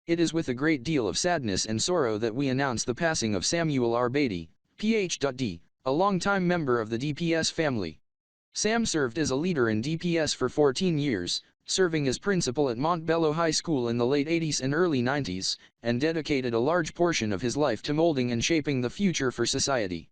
It is with a great deal of sadness and sorrow that we announce the passing of Samuel R. Batey, Ph.D., a longtime member of the DPS family. Sam served as a leader in DPS for 14 years, serving as principal at Montbello High School in the late 80s and early 90s, and dedicated a large portion of his life to molding and shaping the future for society.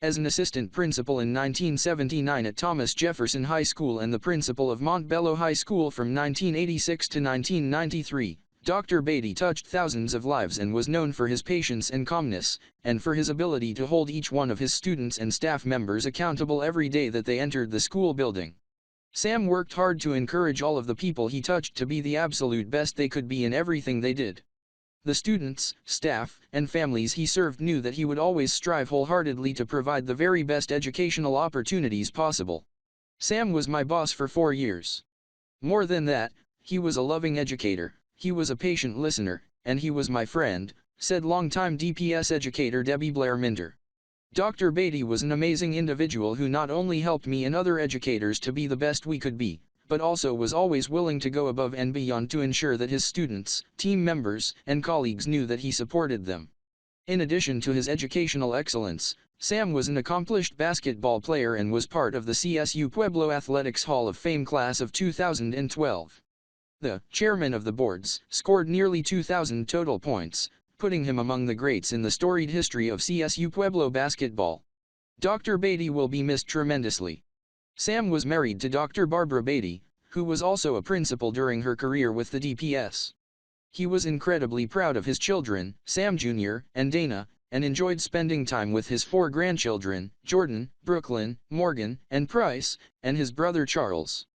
As an assistant principal in 1979 at Thomas Jefferson High School and the principal of Montbello High School from 1986 to 1993, Dr. Batey touched thousands of lives and was known for his patience and calmness, and for his ability to hold each one of his students and staff members accountable every day that they entered the school building. Sam worked hard to encourage all of the people he touched to be the absolute best they could be in everything they did. The students, staff, and families he served knew that he would always strive wholeheartedly to provide the very best educational opportunities possible. Sam was my boss for 4 years. More than that, he was a loving educator, he was a patient listener, and he was my friend, said longtime DPS educator Debbie Blair Minter. Dr. Batey was an amazing individual who not only helped me and other educators to be the best we could be, but also was always willing to go above and beyond to ensure that his students, team members, and colleagues knew that he supported them. In addition to his educational excellence, Sam was an accomplished basketball player and was part of the CSU Pueblo Athletics Hall of Fame class of 2012. The chairman of the boards scored nearly 2,000 total points, putting him among the greats in the storied history of CSU Pueblo basketball. Dr. Batey will be missed tremendously. Sam was married to Dr. Barbara Batey, who was also a principal during her career with the DPS. He was incredibly proud of his children, Sam Jr. and Dana, and enjoyed spending time with his 4 grandchildren, Jordan, Brooklyn, Morgan, and Price, and his brother Charles.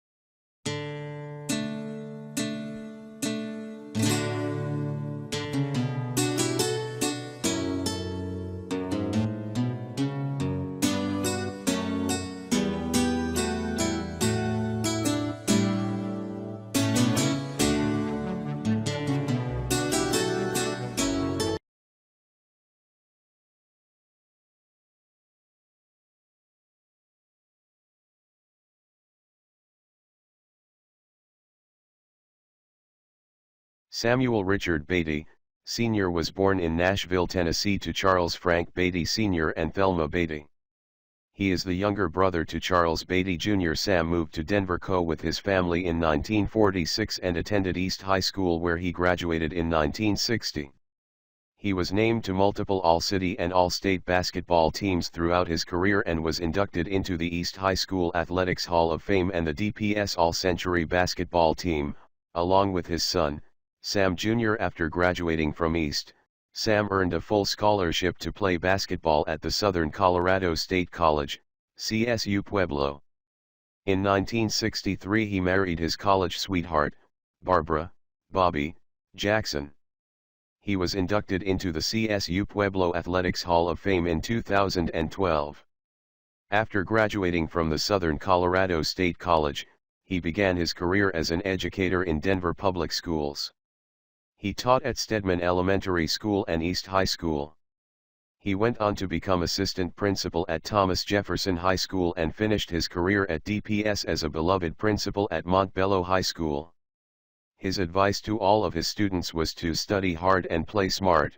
Samuel Richard Batey, Sr. was born in Nashville, Tennessee to Charles Frank Batey Sr. and Thelma Batey. He is the younger brother to Charles Batey Jr. Sam moved to Denver, Co. with his family in 1946 and attended East High School where he graduated in 1960. He was named to multiple All-City and All-State basketball teams throughout his career and was inducted into the East High School Athletics Hall of Fame and the DPS All-Century basketball team, along with his son, Sam Jr. After graduating from East, Sam earned a full scholarship to play basketball at the Southern Colorado State College, CSU Pueblo. In 1963 he married his college sweetheart, Barbara, Bobby, Jackson. He was inducted into the CSU Pueblo Athletics Hall of Fame in 2012. After graduating from the Southern Colorado State College, he began his career as an educator in Denver public schools. He taught at Stedman Elementary School and East High School. He went on to become assistant principal at Thomas Jefferson High School and finished his career at DPS as a beloved principal at Montbello High School. His advice to all of his students was to study hard and play smart.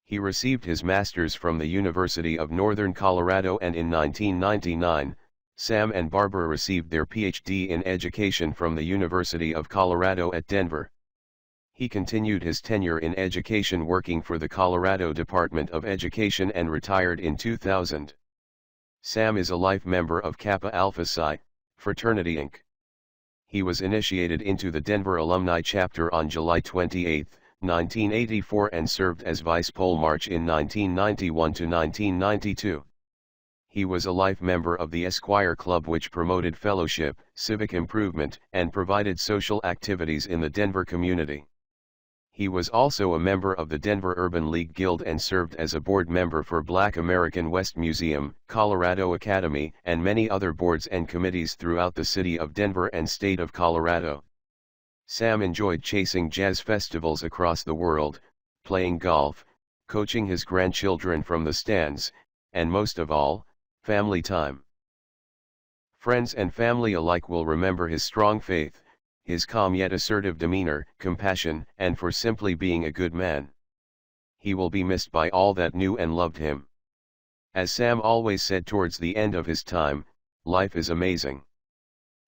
He received his master's from the University of Northern Colorado and in 1999, Sam and Barbara received their Ph.D. in education from the University of Colorado at Denver. He continued his tenure in education working for the Colorado Department of Education and retired in 2000. Sam is a life member of Kappa Alpha Psi fraternity Inc. He was initiated into the Denver Alumni Chapter on July 28, 1984 and served as Vice Pole March in 1991 to 1992. He was a life member of the Esquire Club which promoted fellowship, civic improvement, and provided social activities in the Denver community. He was also a member of the Denver Urban League Guild and served as a board member for Black American West Museum, Colorado Academy, and many other boards and committees throughout the city of Denver and state of Colorado. Sam enjoyed chasing jazz festivals across the world, playing golf, coaching his grandchildren from the stands, and most of all, family time. Friends and family alike will remember his strong faith, his calm yet assertive demeanor, compassion, and for simply being a good man. He will be missed by all that knew and loved him. As Sam always said towards the end of his time, life is amazing.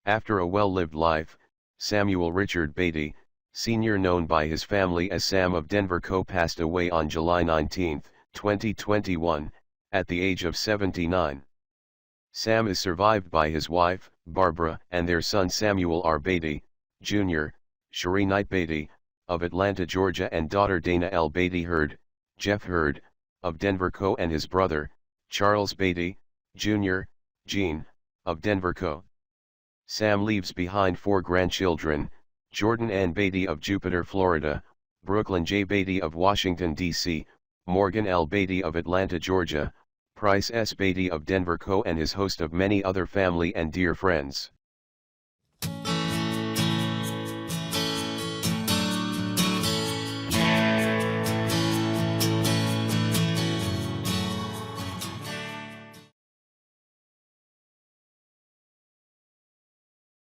After a well-lived life, Samuel Richard Batey, Sr., known by his family as Sam of Denver Co., passed away on July 19, 2021, at the age of 79. Sam is survived by his wife, Barbara, and their son Samuel R. Batey, Jr., Cherie Knight Batey, of Atlanta, Georgia, and daughter Dana L. Batey Hurd, Jeff Hurd, of Denver Co., and his brother, Charles Batey, Jr., Gene, of Denver Co. Sam leaves behind 4 grandchildren: Jordan Ann Batey of Jupiter, Florida, Brooklyn J. Batey of Washington, D.C., Morgan L. Batey of Atlanta, Georgia, Price S. Batey of Denver Co., and his host of many other family and dear friends.